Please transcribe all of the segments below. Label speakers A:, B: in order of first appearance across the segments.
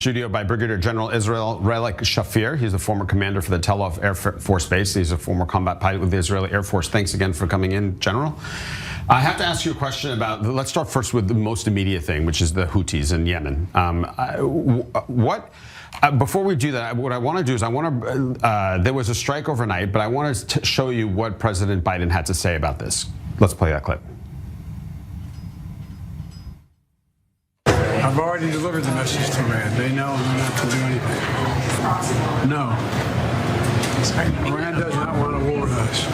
A: Studio by Brigadier General Israel Relik Shafir. He's the former commander for the Tel Aviv Air Force Base. He's a former combat pilot with the Israeli Air Force. Thanks again for coming in, General. I have to ask you a question about, let's start first with the most immediate thing, which is the Houthis in Yemen. Before we do that, what I want to do is there was a strike overnight, but I want to show you what President Biden had to say about this. Let's play that clip.
B: I've already delivered the message to Iran. They know not to do anything. No. Iran does not want a war with us.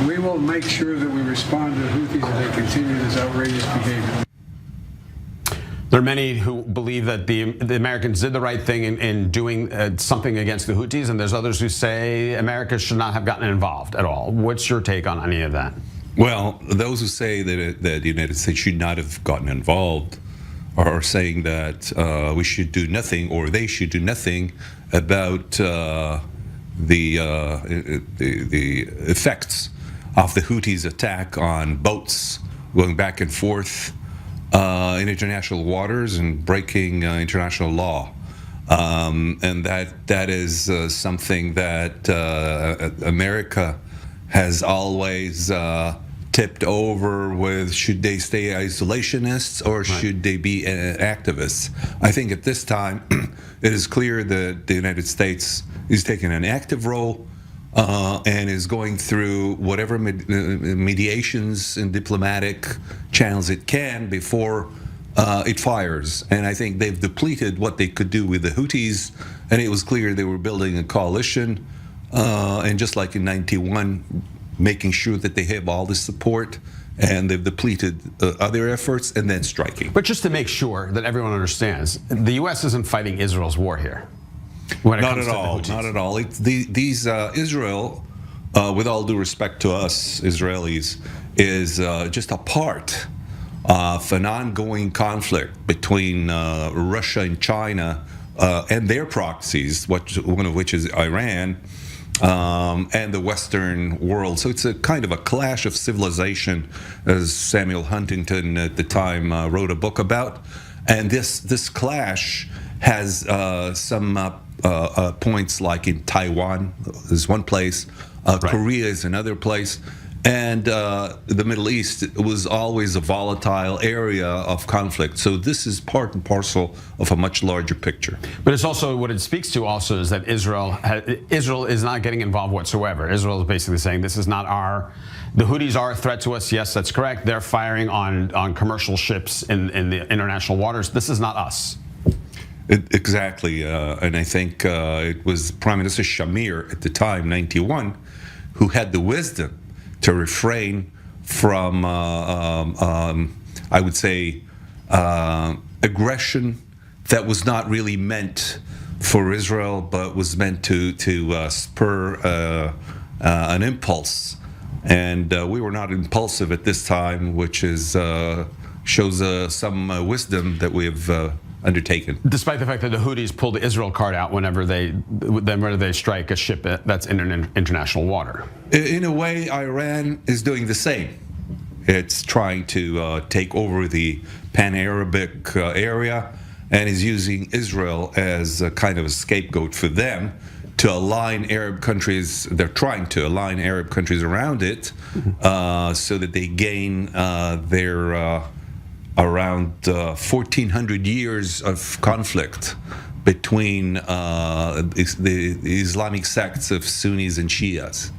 B: We will make sure that we respond to the Houthis if they continue this outrageous behavior.
A: There are many who believe that the Americans did the right thing in doing something against the Houthis, and there's others who say America should not have gotten involved at all. What's your take on any of that?
C: Well, those who say that the United States should not have gotten involved are saying that we should do nothing, or they should do nothing about the effects of the Houthis' attack on boats going back and forth in international waters and breaking international law. And that is something that America has always tipped over with, should they stay isolationists or should they be activists? I think at this time it is clear that the United States is taking an active role and is going through whatever mediations and diplomatic channels it can before it fires. And I think they've depleted what they could do with the Houthis, and it was clear they were building a coalition, and just like in '91, making sure that they have all the support, and they've depleted other efforts and then striking.
A: But just to make sure that everyone understands, the U.S. isn't fighting Israel's war here. When it comes to the Houthis. Not at all.
C: Israel, with all due respect to us Israelis, is just a part of an ongoing conflict between Russia and China and their proxies, one of which is Iran, and the Western world. So it's a kind of a clash of civilization, as Samuel Huntington at the time wrote a book about. And this clash has some points, like in Taiwan is one place, Korea is another place, and the Middle East was always a volatile area of conflict. So this is part and parcel of a much larger picture.
A: But it's also, what it speaks to also is that Israel is not getting involved whatsoever. Israel is basically saying, this is not the Houthis are a threat to us. Yes, that's correct. They're firing on commercial ships in the international waters. This is not us.
C: Exactly, and I think it was Prime Minister Shamir at the time, '91, who had the wisdom to refrain from, I would say, aggression that was not really meant for Israel, but was meant to spur an impulse. And we were not impulsive at this time, which is shows some wisdom that we have undertaken.
A: Despite the fact that the Houthis pull the Israel card out whenever they strike a ship that's in an international water.
C: In a way, Iran is doing the same. It's trying to take over the Pan-Arabic area and is using Israel as a kind of a scapegoat for them to align Arab countries. They're trying to align Arab countries around it so that they gain their around 1,400 years of conflict between the Islamic sects of Sunnis and Shias.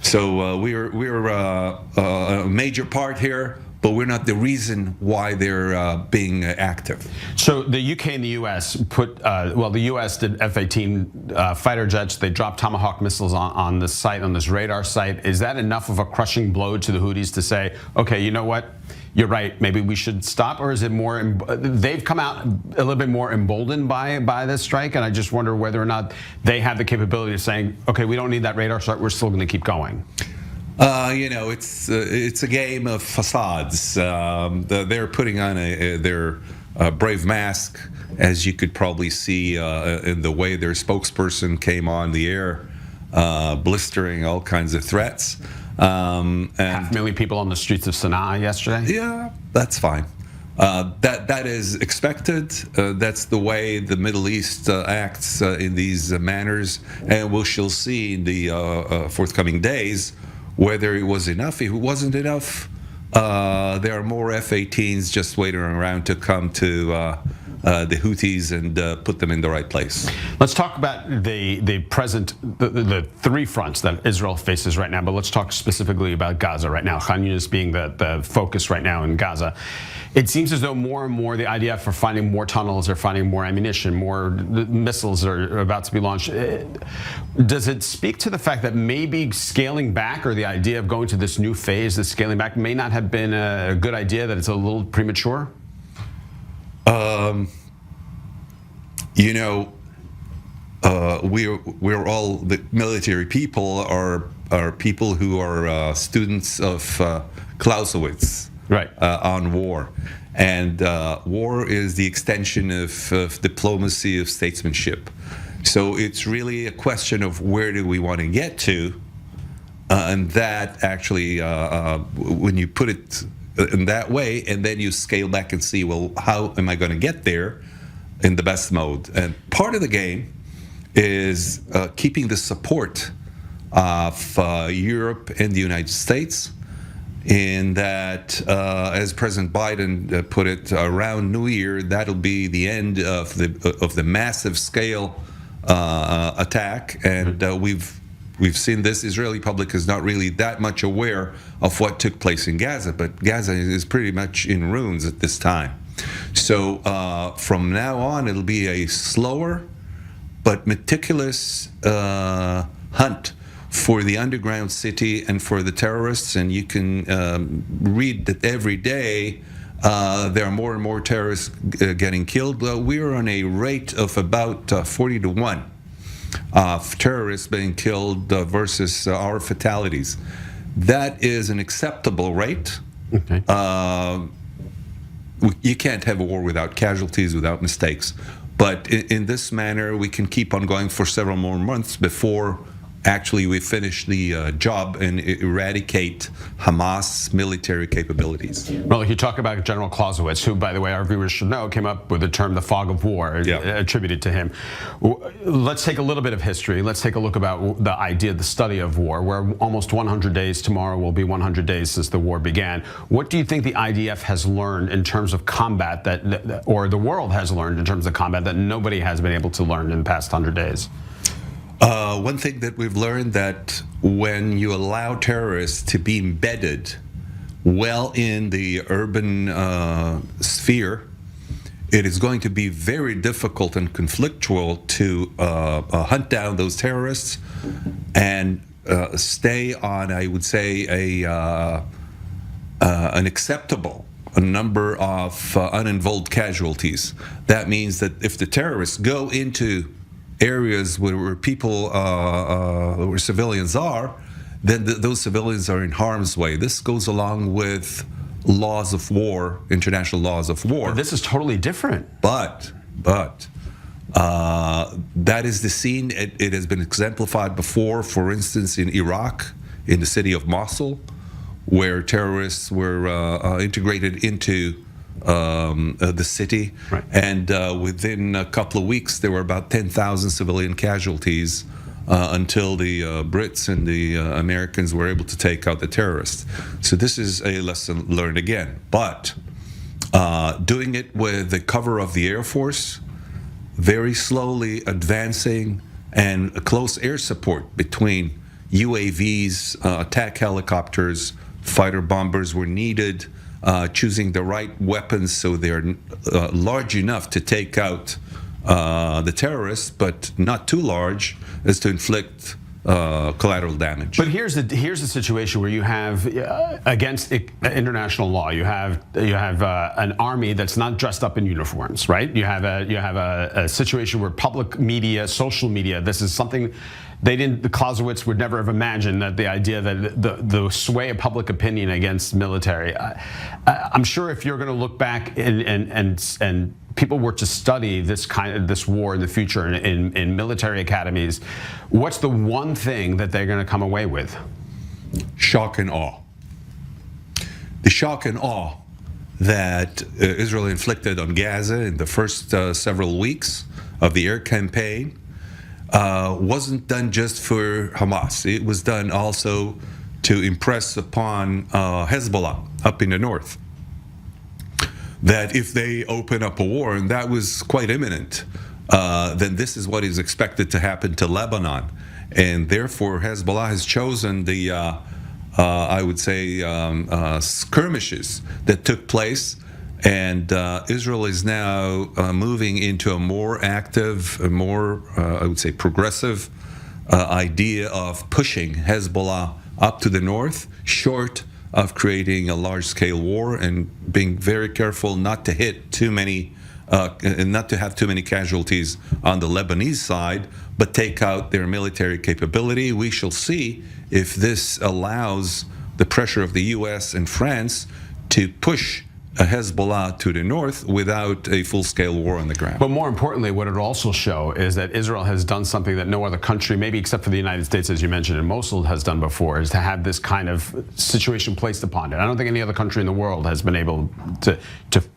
C: So we're a major part here, but we're not the reason why they're being active.
A: So the UK and the US put, well, the US did F-18 fighter jets. They dropped Tomahawk missiles on this site, on this radar site. Is that enough of a crushing blow to the Houthis to say, okay, you know what? You're right, maybe we should stop? Or is it more, they've come out a little bit more emboldened by this strike, and I just wonder whether or not they have the capability of saying, okay, we don't need that radar strike, we're still gonna keep going.
C: You know, it's a game of facades. They're putting on their brave mask, as you could probably see in the way their spokesperson came on the air, blistering all kinds of threats. And
A: 500,000 people on the streets of Sana'a yesterday?
C: Yeah, that's fine. That is expected. That's the way the Middle East acts in these manners, and we shall see in the forthcoming days whether it was enough. If it wasn't enough, there are more F-18s just waiting around to come to the Houthis and put them in the right place.
A: Let's talk about the present, the three fronts that Israel faces right now, but let's talk specifically about Gaza right now, Khan Yunis being the focus right now in Gaza. It seems as though more and more the IDF are finding more tunnels, they're finding more ammunition, more missiles are about to be launched. Does it speak to the fact that maybe scaling back, or the idea of going to this new phase, this scaling back, may not have been a good idea, that it's a little premature?
C: You know, we're all, the military people are people who are students of Clausewitz,
A: right,
C: on war, and war is the extension of diplomacy, of statesmanship. So it's really a question of where do we want to get to, and that actually, when you put it in that way, and then you scale back and see, well, how am I going to get there in the best mode? And part of the game is keeping the support of Europe and the United States, in that, as President Biden put it, around New Year, that'll be the end of the massive scale attack, and we've seen this. Israeli public is not really that much aware of what took place in Gaza, but Gaza is pretty much in ruins at this time. So from now on, it'll be a slower but meticulous hunt for the underground city and for the terrorists. And you can read that every day there are more and more terrorists getting killed. We're on a rate of about 40 to 1 of terrorists being killed versus our fatalities. That is an acceptable rate.
A: Okay.
C: You can't have a war without casualties, without mistakes. But in this manner, we can keep on going for several more months before actually we finish the job and eradicate Hamas military capabilities.
A: Well, you talk about General Clausewitz, who, by the way, our viewers should know, came up with the term the fog of war, attributed to him. Let's take a little bit of history. Let's take a look about the idea, the study of war. We're almost 100 days. Tomorrow will be 100 days since the war began. What do you think the IDF has learned in terms of combat or the world has learned in terms of combat, that nobody has been able to learn in the past 100 days?
C: One thing that we've learned, that when you allow terrorists to be embedded well in the urban sphere, it is going to be very difficult and conflictual to hunt down those terrorists and stay on, I would say, an acceptable number of uninvolved casualties. That means that if the terrorists go into areas where people, where civilians are, then those civilians are in harm's way. This goes along with laws of war, international laws of war.
A: But this is totally different.
C: But that is the scene. It has been exemplified before, for instance, in Iraq, in the city of Mosul, where terrorists were integrated into the city,
A: right.
C: And within a couple of weeks there were about 10,000 civilian casualties until the Brits and the Americans were able to take out the terrorists. So this is a lesson learned again, but doing it with the cover of the Air Force, very slowly advancing, and a close air support between UAVs, attack helicopters, fighter bombers were needed. Choosing the right weapons so they're large enough to take out the terrorists, but not too large as to inflict collateral damage.
A: But here's the situation where you have against international law, you have an army that's not dressed up in uniforms, right? You have a situation where public media, social media, this is something the Clausewitz would never have imagined, that the idea that the sway of public opinion against military. I'm sure if you're going to look back and people were to study this war in the future in military academies, what's the one thing that they're going to come away with?
C: Shock and awe. The shock and awe that Israel inflicted on Gaza in the first several weeks of the air campaign wasn't done just for Hamas. It was done also to impress upon Hezbollah up in the north that if they open up a war, and that was quite imminent, then this is what is expected to happen to Lebanon. And therefore, Hezbollah has chosen the, I would say, skirmishes that took place. And Israel is now moving into a more active, a more, I would say, progressive idea of pushing Hezbollah up to the north, short of creating a large-scale war, and being very careful not to hit too many, and not to have too many casualties on the Lebanese side, but take out their military capability. We shall see if this allows the pressure of the U.S. and France to push Hezbollah to the north without a full-scale war on the ground.
A: But more importantly, what it also show is that Israel has done something that no other country, maybe except for the United States, as you mentioned, in Mosul, has done before, is to have this kind of situation placed upon it. I don't think any other country in the world has been able to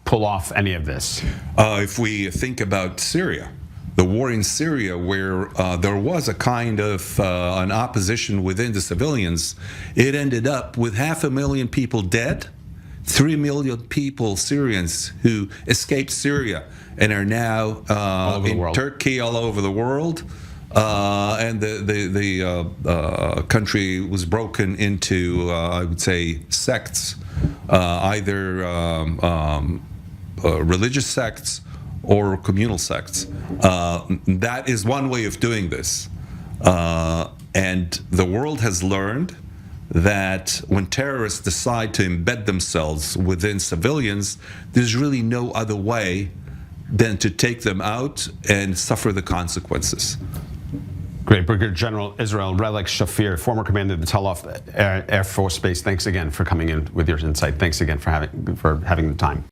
A: pull off any of this.
C: If we think about Syria, the war in Syria, where there was a kind of an opposition within the civilians, it ended up with 500,000 people dead, 3 million people, Syrians, who escaped Syria and are now in Turkey, all over the world. And the country was broken into, I would say, sects, either religious sects or communal sects. That is one way of doing this. And the world has learned that when terrorists decide to embed themselves within civilians, there's really no other way than to take them out and suffer the consequences.
A: Great. Brigadier General Israel Relik Shafir, former commander of the Tel Aviv Air Force Base, thanks again for coming in with your insight. Thanks again for having the time.